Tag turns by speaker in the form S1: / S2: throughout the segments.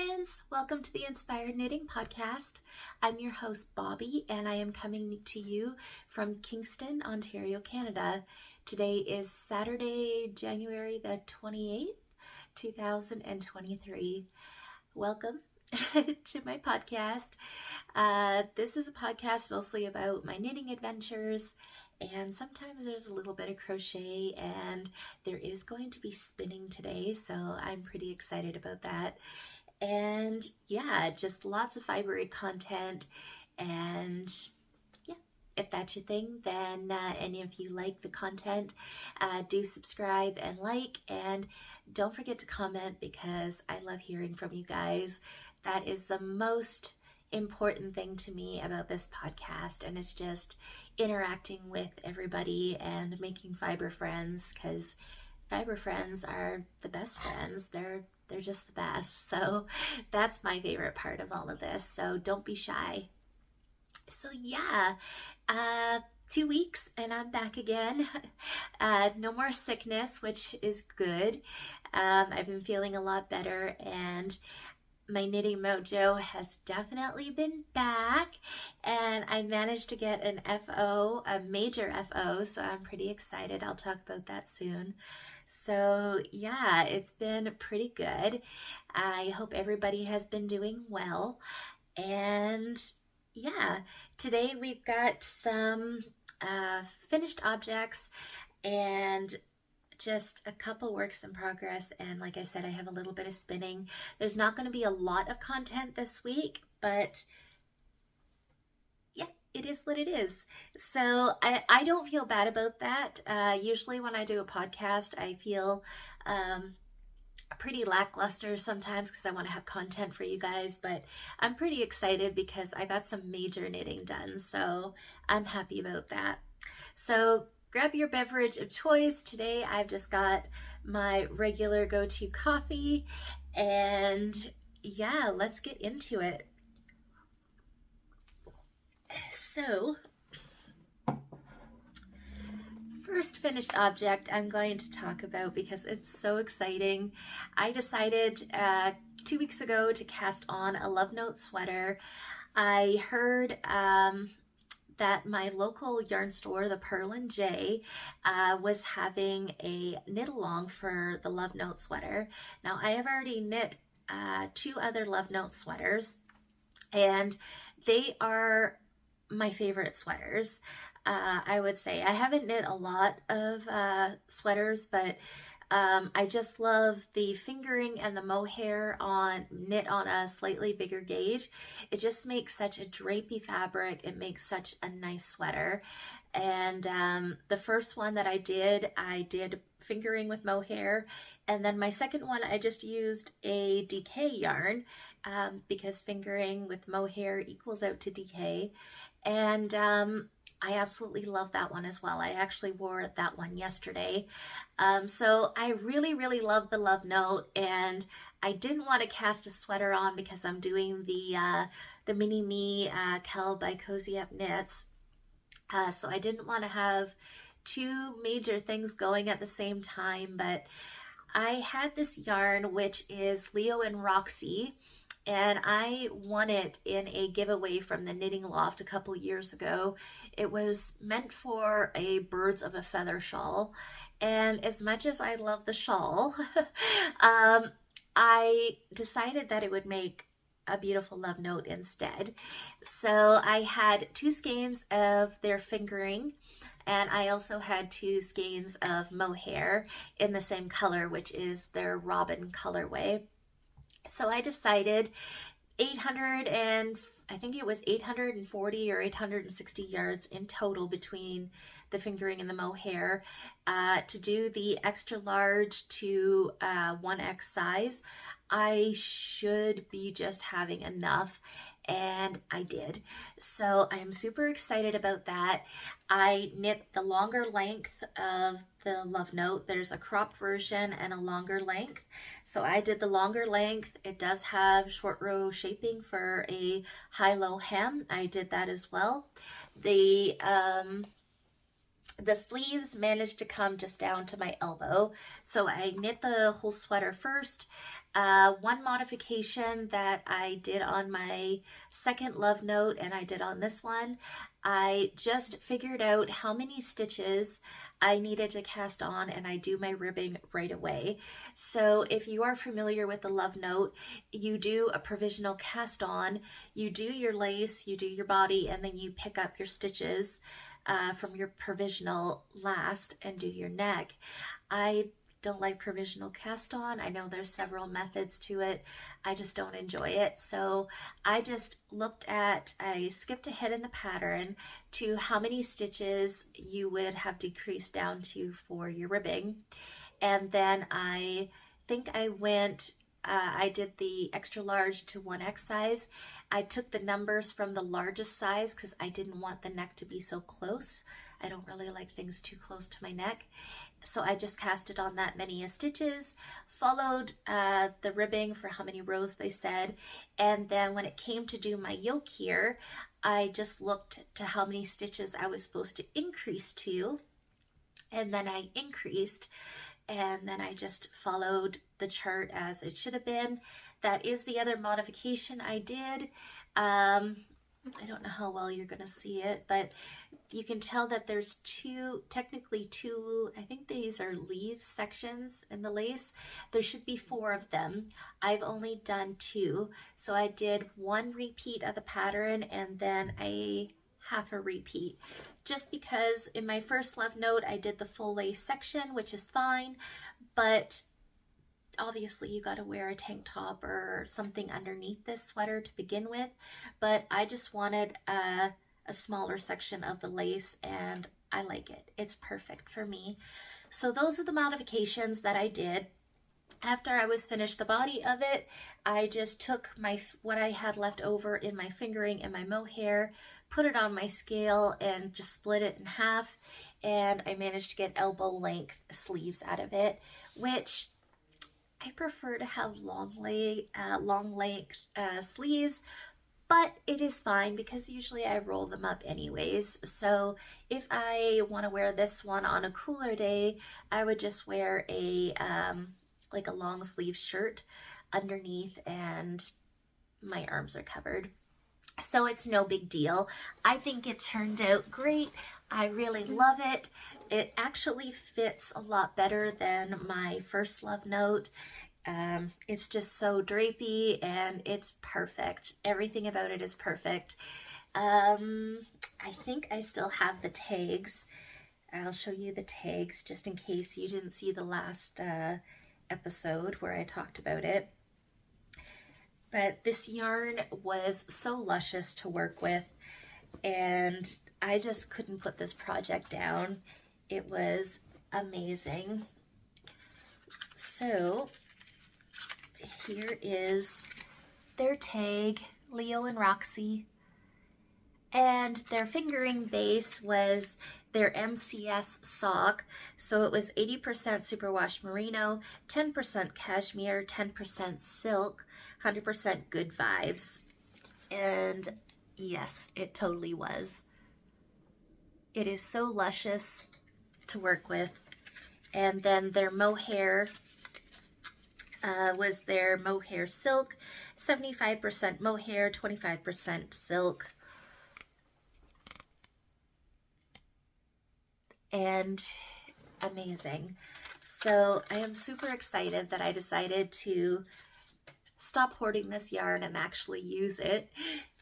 S1: friends, welcome to the Inspired Knitting Podcast. I'm your host Bobby and I am coming to you from Kingston, Ontario, Canada. Today is Saturday, January the 28th, 2023. Welcome to my podcast. This is a podcast mostly about my knitting adventures, and sometimes there's a little bit of crochet, and there is going to be spinning today, so I'm pretty excited about that. And yeah, just lots of fibery content. And yeah, if that's your thing, then and if you like the content, do subscribe and like, and don't forget to comment because I love hearing from you guys. That is the most important thing to me about this podcast, and it's just interacting with everybody and making fiber friends, because fiber friends are the best friends. They're just the best. So that's my favorite part of all of this. So don't be shy. So yeah, 2 weeks and I'm back again. No more sickness, which is good. I've been feeling a lot better, and my knitting mojo has definitely been back, and I managed to get an FO, a major FO, so I'm pretty excited. I'll talk about that soon. So yeah, it's been pretty good. I hope everybody has been doing well. And yeah, today we've got some finished objects and just a couple works in progress, and like I said, I have a little bit of spinning. There's not going to be a lot of content this week, but yeah, it is what it is. So I don't feel bad about that. Usually when I do a podcast, I feel pretty lackluster sometimes because I want to have content for you guys, but I'm pretty excited because I got some major knitting done, so I'm happy about that. So grab your beverage of choice. Today I've just got my regular go-to coffee, and yeah, let's get into it. So first finished object I'm going to talk about because it's so exciting. I decided 2 weeks ago to cast on a Love Note sweater. I heard that my local yarn store, the Pearl and J, was having a knit along for the Love Note sweater. Now I have already knit 2 other Love Note sweaters, and they are my favorite sweaters. I would say I haven't knit a lot of sweaters, but I just love the fingering and the mohair on knit on a slightly bigger gauge. It just makes such a drapey fabric. It makes such a nice sweater. And the first one that I did fingering with mohair, and then my second one I just used a DK yarn because fingering with mohair equals out to DK. And I absolutely love that one as well. I actually wore that one yesterday. So I really love the Love Note, and I didn't want to cast a sweater on because I'm doing the Mini Me Kel by Cozy Up Knits. So I didn't want to have 2 major things going at the same time, but I had this yarn, which is Leo and Roxy, and I won it in a giveaway from the Knitting Loft a couple years ago. It was meant for a birds of a feather shawl, and as much as I love the shawl, I decided that it would make a beautiful Love Note instead. So I had 2 skeins of their fingering, and I also had 2 skeins of mohair in the same color, which is their Robin colorway. So I decided I think it was 840 or 860 yards in total between the fingering and the mohair to do the extra large to 1X size. I should be just having enough, and I did. So I'm super excited about that. I knit the longer length of the Love Note. There's a cropped version and a longer length. So I did the longer length. It does have short row shaping for a high-low hem. I did that as well. The sleeves managed to come just down to my elbow. So I knit the whole sweater first, One modification that I did on my second love note and I did on this one, I just figured out how many stitches I needed to cast on, and I do my ribbing right away. So if you are familiar with the love note, you do a provisional cast on, you do your lace, you do your body, and then you pick up your stitches from your provisional last and do your neck. I don't like provisional cast on. I know there's several methods to it. I just don't enjoy it. So I skipped ahead in the pattern to how many stitches you would have decreased down to for your ribbing. And then I think I did the extra large to 1X size. I took the numbers from the largest size because I didn't want the neck to be so close. I don't really like things too close to my neck. So I just casted on that many stitches, followed the ribbing for how many rows they said, and then when it came to do my yoke here, I just looked to how many stitches I was supposed to increase to, and then I increased, and then I just followed the chart as it should have been. That is the other modification I did. I don't know how well you're going to see it, but you can tell that there's technically two, I think these are leaf sections in the lace. There should be 4 of them. I've only done 2. So I did 1 repeat of the pattern and then a half a repeat. Just because in my first love note, I did the full lace section, which is fine, but obviously you got to wear a tank top or something underneath this sweater to begin with, but I just wanted a smaller section of the lace and I like it. It's perfect for me. So those are the modifications that I did. After I was finished the body of it, I just took what I had left over in my fingering and my mohair, put it on my scale and just split it in half, and I managed to get elbow length sleeves out of it, which I prefer to have long length sleeves, but it is fine because usually I roll them up anyways. So if I want to wear this one on a cooler day, I would just wear a like a long sleeve shirt underneath and my arms are covered. So it's no big deal. I think it turned out great. I really love it. It actually fits a lot better than my first love note. It's just so drapey and it's perfect. Everything about it is perfect. I think I still have the tags. I'll show you the tags just in case you didn't see the last episode where I talked about it. But this yarn was so luscious to work with and I just couldn't put this project down. It was amazing. So here is their tag, Leo and Roxy, and their fingering base was their MCS sock. So it was 80% superwash merino, 10% cashmere, 10% silk, 100% good vibes. And yes, it totally was. It is so luscious to work with. And then their mohair was their mohair silk, 75% mohair, 25% silk. And amazing. So I am super excited that I decided to stop hoarding this yarn and actually use it.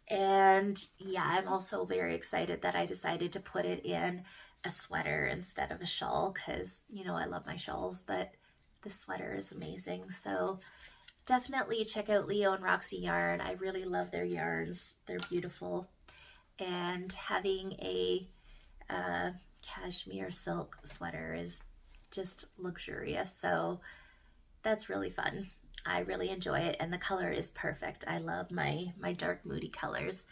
S1: And yeah, I'm also very excited that I decided to put it in a sweater instead of a shawl because, you know, I love my shawls, but this sweater is amazing. So definitely check out Leo and Roxy yarn. I really love their yarns. They're beautiful. And having a cashmere silk sweater is just luxurious. So that's really fun. I really enjoy it and the color is perfect. I love my dark moody colors.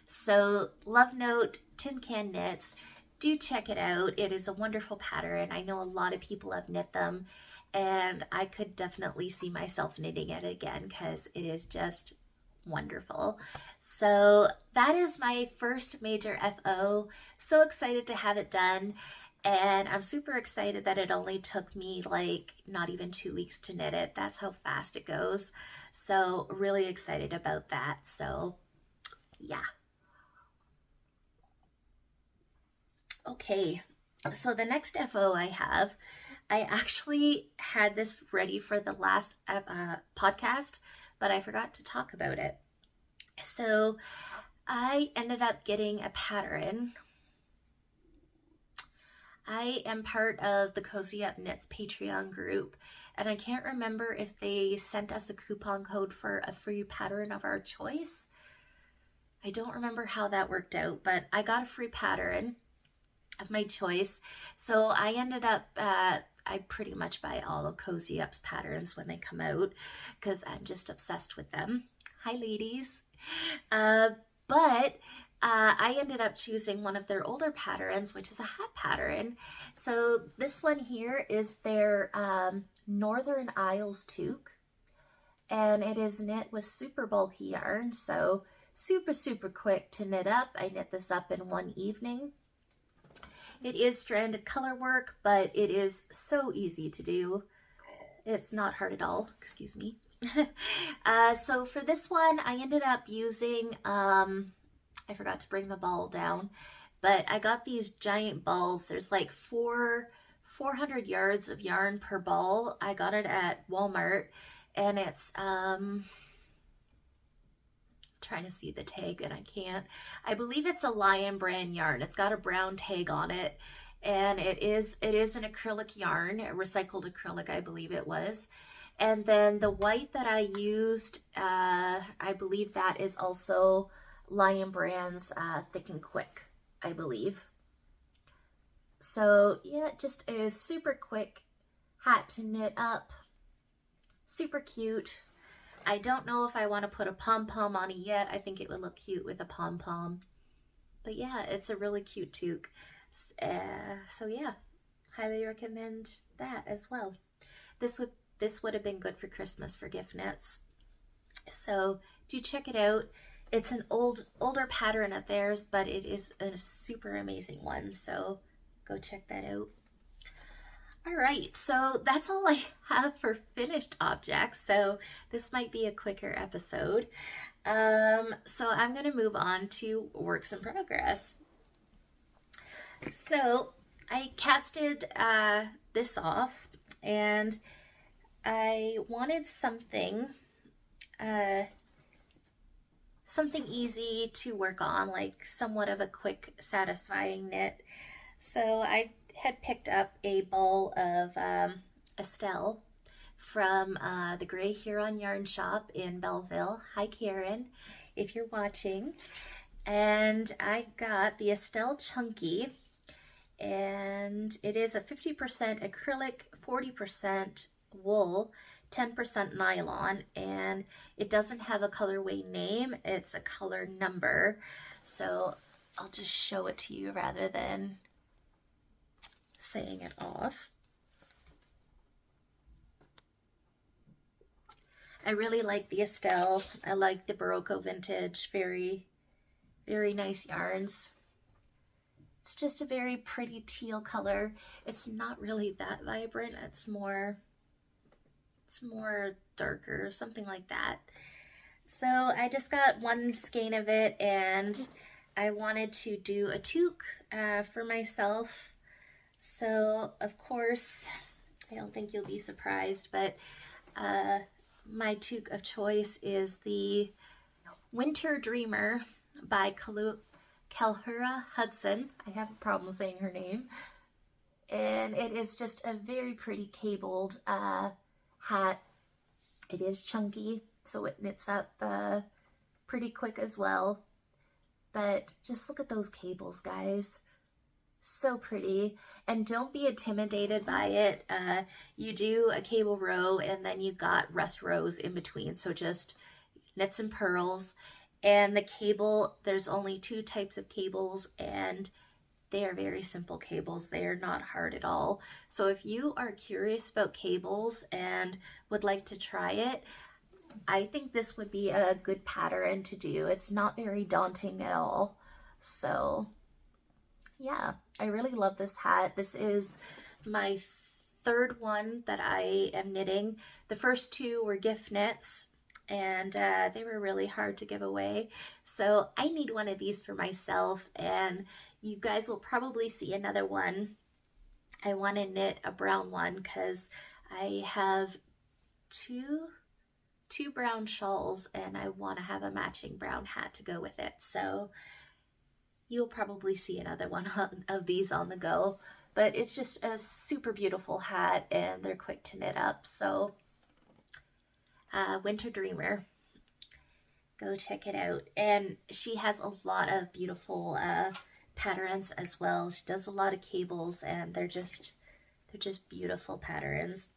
S1: So Love Note Tin Can Knits, do check it out. It is a wonderful pattern. I know a lot of people have knit them and I could definitely see myself knitting it again because it is just wonderful. So that is my first major FO. So excited to have it done. And I'm super excited that it only took me like not even 2 weeks to knit it. That's how fast it goes. So really excited about that. So yeah. Okay, so the next FO I have, I actually had this ready for the last podcast, but I forgot to talk about it. So I ended up getting a pattern. I am part of the Cozy Up Knits Patreon group, and I can't remember if they sent us a coupon code for a free pattern of our choice. I don't remember how that worked out, but I got a free pattern of my choice. So I ended up, I pretty much buy all of Cozy Up's patterns when they come out because I'm just obsessed with them. Hi, ladies. But I ended up choosing one of their older patterns, which is a hat pattern. So this one here is their Northern Isles toque, and it is knit with super bulky yarn, so super quick to knit up. I knit this up in one evening. It is stranded color work, but it is so easy to do. It's not hard at all, excuse me. So for this one, I ended up using, I forgot to bring the ball down, but I got these giant balls. There's like 400 yards of yarn per ball. I got it at Walmart, and it's, trying to see the tag and I can't. I believe it's a Lion brand yarn. It's got a brown tag on it, and it is an acrylic yarn, a recycled acrylic, I believe it was. And then the white that I used, I believe that is also Lion Brand's Thick and Quick, I believe. So yeah, it just is super quick hat to knit up, super cute. I don't know if I want to put a pom-pom on it yet. I think it would look cute with a pom-pom. But yeah, it's a really cute toque. So yeah, highly recommend that as well. This would have been good for Christmas for gift knits. So do check it out. It's an older pattern of theirs, but it is a super amazing one. So go check that out. All right, so that's all I have for finished objects. So this might be a quicker episode. So I'm going to move on to works in progress. So I casted this off, and I wanted something easy to work on, like somewhat of a quick, satisfying knit. So I had picked up a ball of Estelle from the Grey Huron Yarn Shop in Belleville. Hi, Karen, if you're watching. And I got the Estelle Chunky, and it is a 50% acrylic, 40% wool, 10% nylon, and it doesn't have a colorway name, it's a color number. So I'll just show it to you rather than saying it off. I really like the Estelle. I like the Barocco vintage. Very nice yarns. It's just a very pretty teal color. It's not really that vibrant. It's more darker, something like that. So I just got one skein of it, and I wanted to do a toque for myself. So of course, I don't think you'll be surprised, but my toque of choice is the Winter Dreamer by Kalhura Hudson. I have a problem saying her name. And it is just a very pretty cabled hat. It is chunky, so it knits up pretty quick as well. But just look at those cables, guys. So pretty. And don't be intimidated by it. You do a cable row, and then you got rest rows in between, so just knits and purls. And the cable, there's only 2 types of cables, and they are very simple cables. They are not hard at all. So if you are curious about cables and would like to try it, I think this would be a good pattern to do. It's not very daunting at all. So yeah, I really love this hat. This is my third one that I am knitting. The first two were gift knits, and they were really hard to give away. So I need one of these for myself, and you guys will probably see another one. I want to knit a brown one because I have two brown shawls and I want to have a matching brown hat to go with it. So you'll probably see another one of these on the go, but it's just a super beautiful hat and they're quick to knit up. So Winter Dreamer, go check it out. And she has a lot of beautiful patterns as well. She does a lot of cables and they're just beautiful patterns.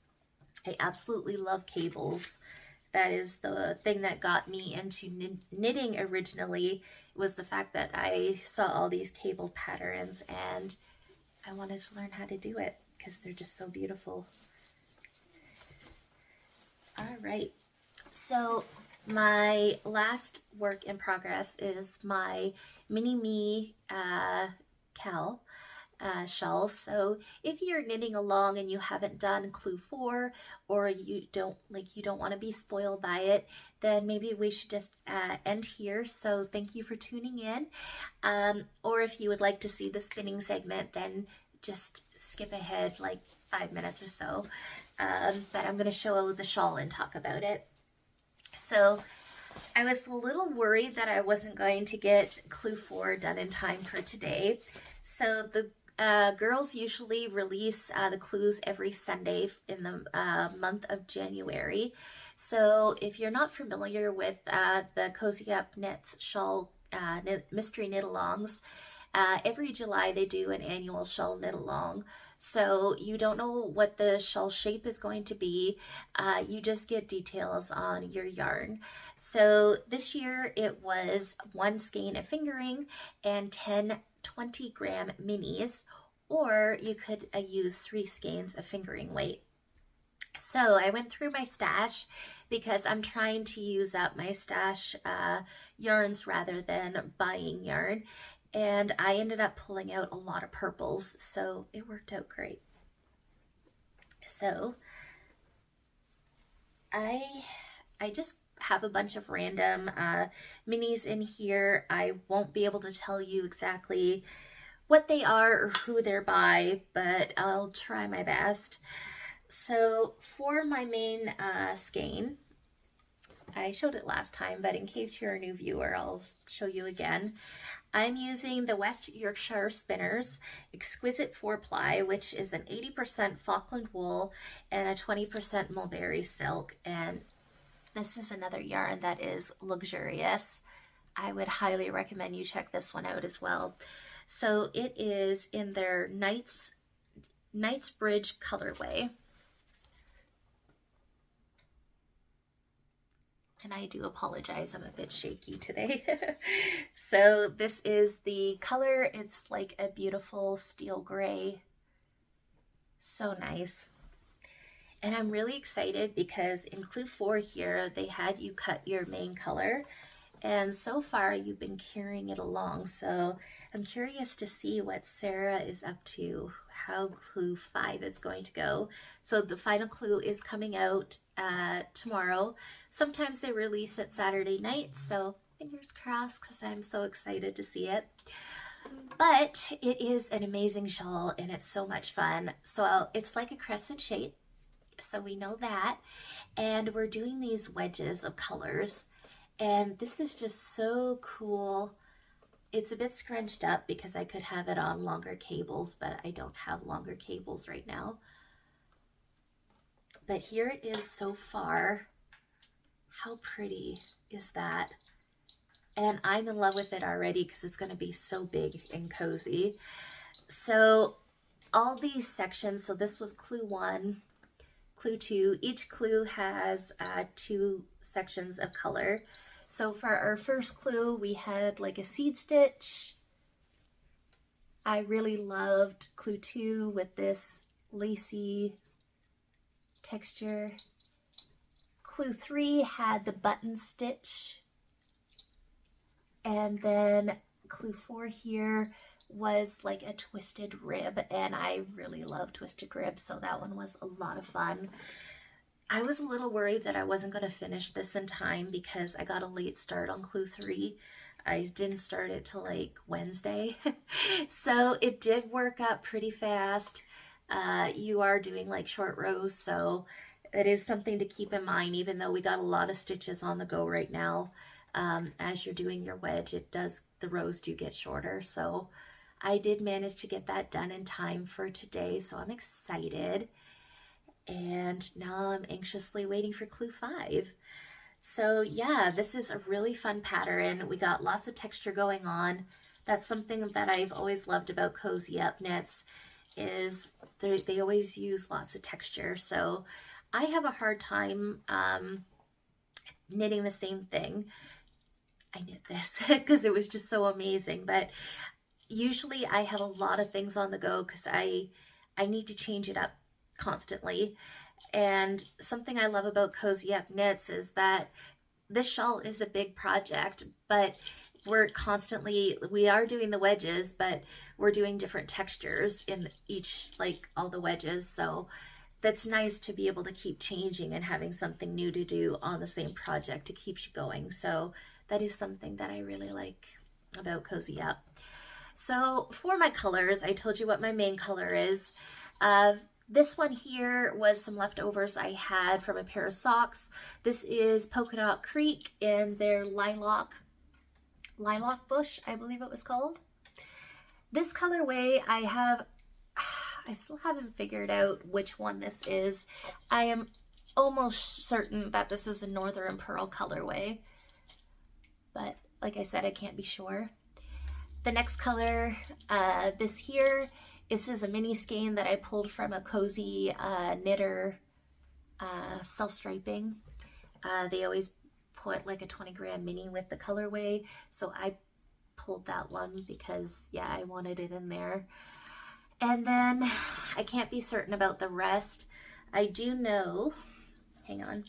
S1: I absolutely love cables. That is the thing that got me into knitting originally, was the fact that I saw all these cable patterns and I wanted to learn how to do it because they're just so beautiful. All right, so my last work in progress is my Mini Me cowl shawls. So if you're knitting along and you haven't done clue 4, or you don't want to be spoiled by it, then maybe we should just end here. So thank you for tuning in. Or if you would like to see the spinning segment, then just skip ahead like 5 minutes or so. But I'm going to show the shawl and talk about it. So I was a little worried that I wasn't going to get clue 4 done in time for today. So the girls usually release the clues every Sunday in the month of January. So if you're not familiar with the Cozy Up Knits shawl mystery knit-alongs, every July they do an annual shawl knit-along. So you don't know what the shawl shape is going to be. You just get details on your yarn. So this year it was 1 skein of fingering and 10 20-gram minis, or you could use 3 skeins of fingering weight. So I went through my stash because I'm trying to use up my stash yarns rather than buying yarn, and I ended up pulling out a lot of purples, so it worked out great. So I just have a bunch of random minis in here. I won't be able to tell you exactly what they are or who they're by, but I'll try my best. So for my main skein, I showed it last time, but in case you're a new viewer, I'll show you again. I'm using the West Yorkshire Spinners Exquisite 4-ply, which is an 80% Falkland wool and a 20% mulberry silk, and this is another yarn that is luxurious. I would highly recommend you check this one out as well. So it is in their Knightsbridge colorway. And I do apologize, I'm a bit shaky today. So this is the color. It's like a beautiful steel gray. So nice. And I'm really excited because in clue 4 here, they had you cut your main color. And so far you've been carrying it along. So I'm curious to see what Sarah is up to, how clue 5 is going to go. So the final clue is coming out tomorrow. Sometimes they release it Saturday night, so fingers crossed because I'm so excited to see it. But it is an amazing shawl and it's so much fun. So it's like a crescent shape, so we know that. And we're doing these wedges of colors. And this is just so cool. It's a bit scrunched up because I could have it on longer cables, but I don't have longer cables right now. But here it is so far. How pretty is that? And I'm in love with it already because it's going to be so big and cozy. So all these sections, so this was clue 1, clue 2. Each clue has 2 sections of color. So for our first clue, we had like a seed stitch. I really loved clue 2 with this lacy texture. Clue 3 had the button stitch. And then clue 4 here was like a twisted rib, and I really love twisted ribs, so that one was a lot of fun. I was a little worried that I wasn't going to finish this in time because I got a late start on clue 3. I didn't start it till like Wednesday. So it did work up pretty fast. You are doing like short rows, so it is something to keep in mind, even though we got a lot of stitches on the go right now. As you're doing your wedge, the rows do get shorter. So I did manage to get that done in time for today, so I'm excited. And now I'm anxiously waiting for clue 5. So yeah, this is a really fun pattern. We got lots of texture going on. That's something that I've always loved about Cozy Up knits, is they always use lots of texture. So I have a hard time knitting the same thing. I knit this because it was just so amazing, but usually I have a lot of things on the go because I need to change it up constantly. And something I love about Cozy Up Knits is that this shawl is a big project, but we are doing the wedges, but we're doing different textures in each, like all the wedges. So that's nice to be able to keep changing and having something new to do on the same project. It keeps you going. So that is something that I really like about Cozy Up. So for my colors, I told you what my main color is. This one here was some leftovers I had from a pair of socks. This is Polka Dot Creek in their lilac bush, I believe it was called. This colorway I still haven't figured out which one this is. I am almost certain that this is a Northern Pearl colorway, but like I said, I can't be sure. The next color, this is a mini skein that I pulled from a Cozy Knitter self-striping. They always put like a 20-gram mini with the colorway, so I pulled that one because, yeah, I wanted it in there. And then I can't be certain about the rest. I do know, hang on.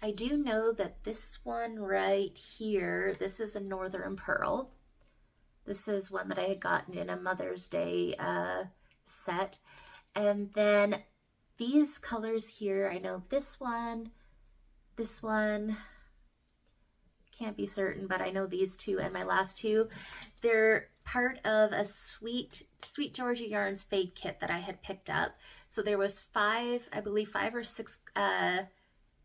S1: I do know that this one right here, this is a Northern Pearl. This is one that I had gotten in a Mother's Day set. And then these colors here, I know this one, can't be certain, but I know these two and my last two. They're part of a Sweet Georgia Yarns fade kit that I had picked up. So there was 5 or 6,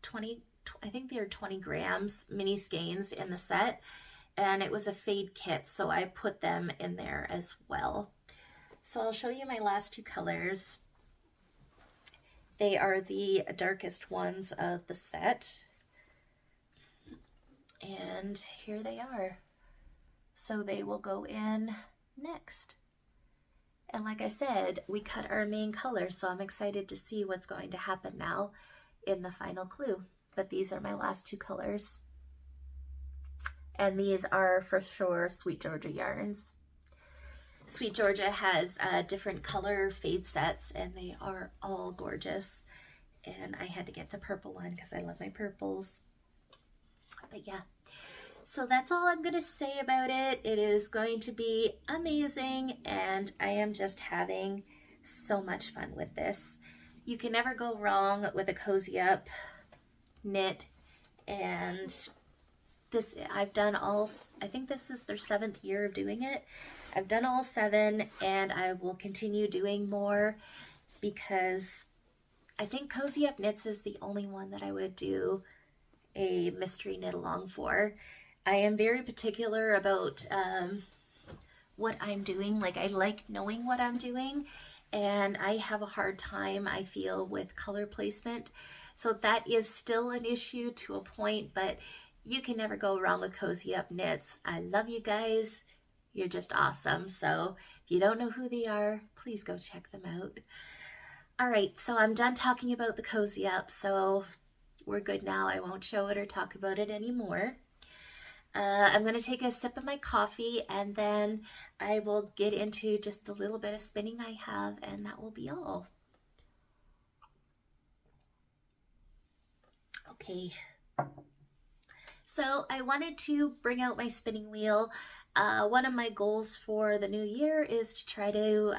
S1: 20, I think they were 20 grams mini skeins in the set. And it was a fade kit, so I put them in there as well. So I'll show you my last 2 colors. They are the darkest ones of the set. And here they are. So they will go in next. And like I said, we cut our main color, so I'm excited to see what's going to happen now in the final clue. But these are my last 2 colors. And these are for sure Sweet Georgia Yarns. Sweet Georgia has different color fade sets, and they are all gorgeous. And I had to get the purple one because I love my purples. But yeah, so that's all I'm going to say about it. It is going to be amazing, and I am just having so much fun with this. You can never go wrong with a Cozy Up knit, and I've done all, I think this is their 7th year of doing it. I've done all 7, and I will continue doing more because I think Cozy Up Knits is the only one that I would do a mystery knit along for. I am very particular about what I'm doing. Like, I like knowing what I'm doing, and I have a hard time, I feel, with color placement. So that is still an issue to a point, but you can never go wrong with Cozy Up Knits. I love you guys. You're just awesome. So if you don't know who they are, please go check them out. All right, so I'm done talking about the Cozy Up, so we're good now. I won't show it or talk about it anymore. I'm going to take a sip of my coffee, and then I will get into just a little bit of spinning I have, and that will be all. Okay. So I wanted to bring out my spinning wheel. One of my goals for the new year is to try to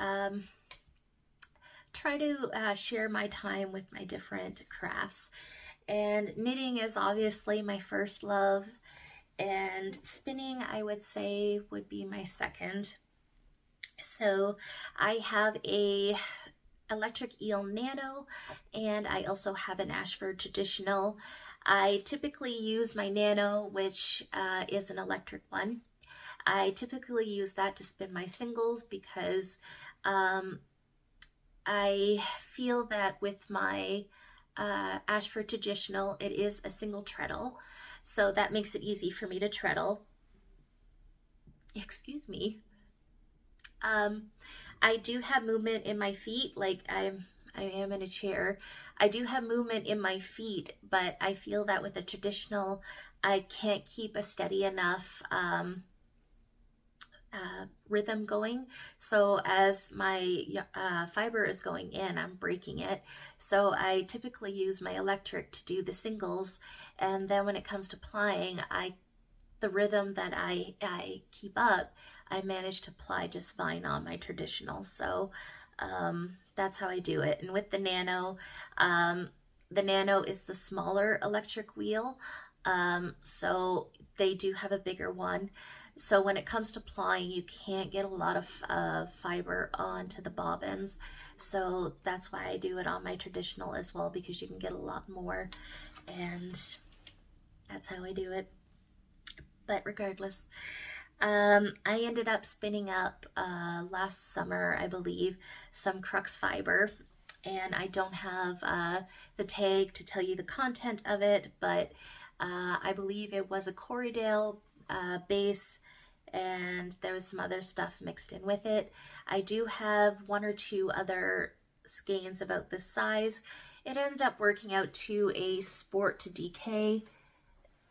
S1: share my time with my different crafts. And knitting is obviously my first love, and spinning, I would say, would be my second. So I have a electric eel nano, and I also have an Ashford traditional. I typically use my nano, which is an electric one. I typically use that to spin my singles because I feel that with my Ashford traditional, it is a single treadle, so that makes it easy for me to treadle. Excuse me. I do have movement in my feet, like I am in a chair. I do have movement in my feet, but I feel that with the traditional, I can't keep a steady enough rhythm going. So as my fiber is going in, I'm breaking it. So I typically use my electric to do the singles, and then when it comes to plying, the rhythm that I keep up, I manage to ply just fine on my traditional. So that's how I do it. And with the nano is the smaller electric wheel, so they do have a bigger one. So when it comes to plying, you can't get a lot of fiber onto the bobbins. So that's why I do it on my traditional as well, because you can get a lot more, and that's how I do it. But regardless, I ended up spinning up last summer, I believe, some crux fiber, and I don't have the tag to tell you the content of it, but I believe it was a Corriedale base, and there was some other stuff mixed in with it. I do have one or two other skeins about this size. It ended up working out to a Sport to DK,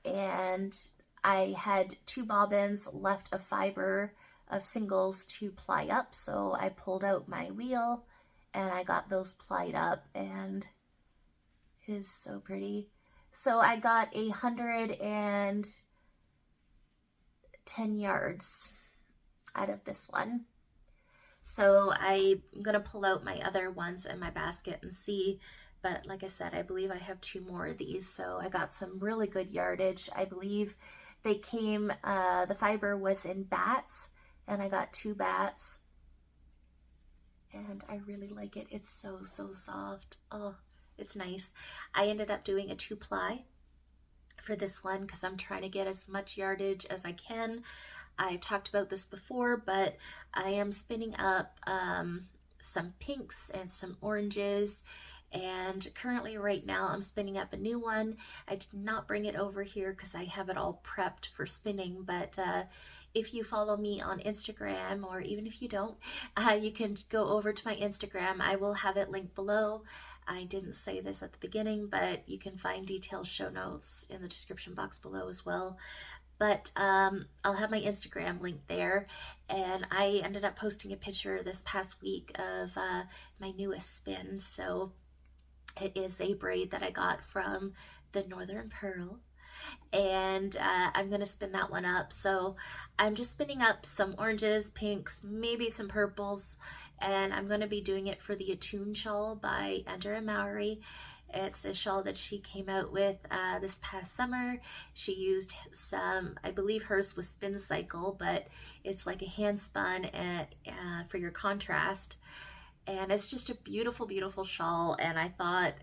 S1: and I had 2 bobbins left of fiber of singles to ply up, so I pulled out my wheel and I got those plied up, and it is so pretty. So I got 110 yards out of this one. So I'm gonna pull out my other ones in my basket and see, but like I said, I believe I have 2 more of these, so I got some really good yardage. I believe they came, the fiber was in bats, and I got 2 bats, and I really like it. It's so soft. Oh, it's nice. I ended up doing a 2-ply for this one because I'm trying to get as much yardage as I can. I've talked about this before, but I am spinning up some pinks and some oranges, and currently right now I'm spinning up a new one. I did not bring it over here because I have it all prepped for spinning, but if you follow me on Instagram, or even if you don't, you can go over to my Instagram. I will have it linked below. I didn't say this at the beginning, but you can find detailed show notes in the description box below as well. But I'll have my Instagram link there, and I ended up posting a picture this past week of my newest spin. So it is a braid that I got from the Northern Pearl, and I'm gonna spin that one up. So I'm just spinning up some oranges, pinks, maybe some purples, and I'm gonna be doing it for the Attune shawl by Andrea Mowry. It's a shawl that she came out with this past summer. She used some, I believe hers was Spin Cycle, but it's like a hand spun for your contrast. And it's just a beautiful, beautiful shawl. And I thought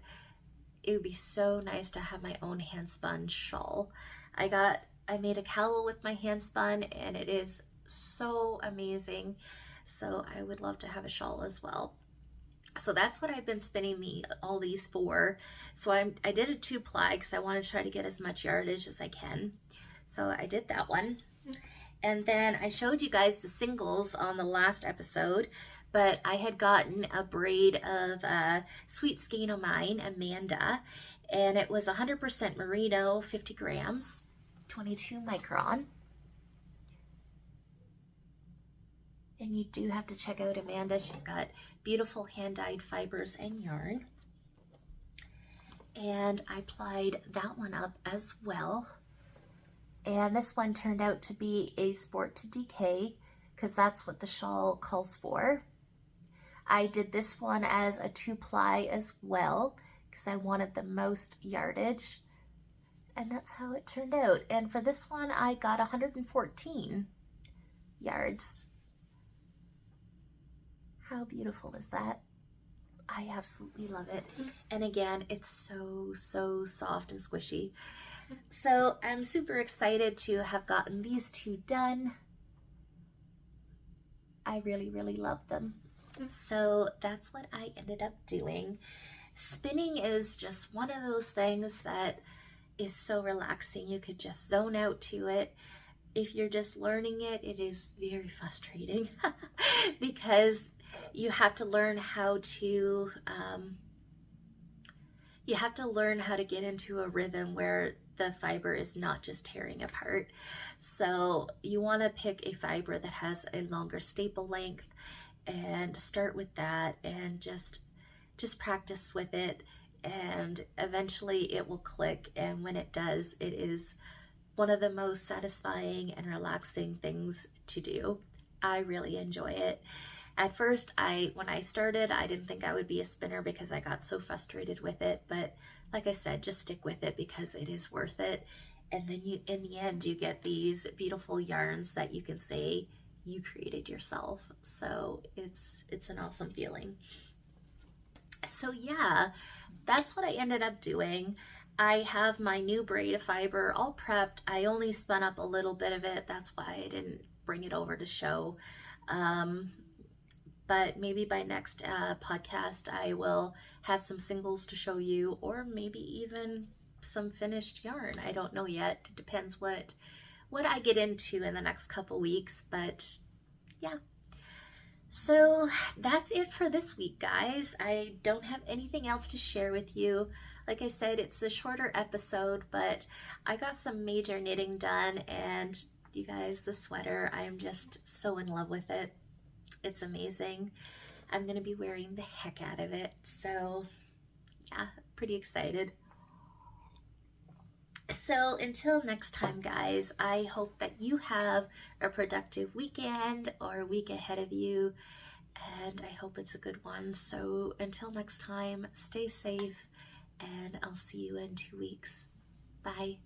S1: it would be so nice to have my own hand spun shawl. I made a cowl with my hand spun, and it is so amazing. So I would love to have a shawl as well. So that's what I've been spinning all these for. So I did a 2-ply because I want to try to get as much yardage as I can. So I did that one. And then I showed you guys the singles on the last episode, but I had gotten a braid of Sweet Skein of mine, Amanda, and it was 100% merino, 50 grams, 22 micron. And you do have to check out Amanda. She's got beautiful hand-dyed fibers and yarn. And I plied that one up as well. And this one turned out to be a Sport to Decay, because that's what the shawl calls for. I did this one as a 2-ply as well, because I wanted the most yardage. And that's how it turned out. And for this one, I got 114 yards. How beautiful is that? I absolutely love it. And again, it's so, so soft and squishy. So I'm super excited to have gotten these two done. I really, really love them. So that's what I ended up doing. Spinning is just one of those things that is so relaxing. You could just zone out to it. If you're just learning it, it is very frustrating because you have to learn how to get into a rhythm where the fiber is not just tearing apart. So you want to pick a fiber that has a longer staple length and start with that and just practice with it, and eventually it will click. And when it does, it is one of the most satisfying and relaxing things to do. I really enjoy it. At first, when I started, I didn't think I would be a spinner because I got so frustrated with it. But like I said, just stick with it because it is worth it. And then in the end, you get these beautiful yarns that you can say you created yourself. So it's an awesome feeling. So yeah, that's what I ended up doing. I have my new braid fiber all prepped. I only spun up a little bit of it. That's why I didn't bring it over to show. But maybe by next podcast, I will have some singles to show you, or maybe even some finished yarn. I don't know yet. It depends what I get into in the next couple weeks, but yeah. So that's it for this week, guys. I don't have anything else to share with you. Like I said, it's a shorter episode, but I got some major knitting done, and you guys, the sweater, I am just so in love with it. It's amazing. I'm gonna be wearing the heck out of it. So yeah, pretty excited. So until next time, guys, I hope that you have a productive weekend or week ahead of you, and I hope it's a good one. So until next time, stay safe, and I'll see you in 2 weeks. Bye.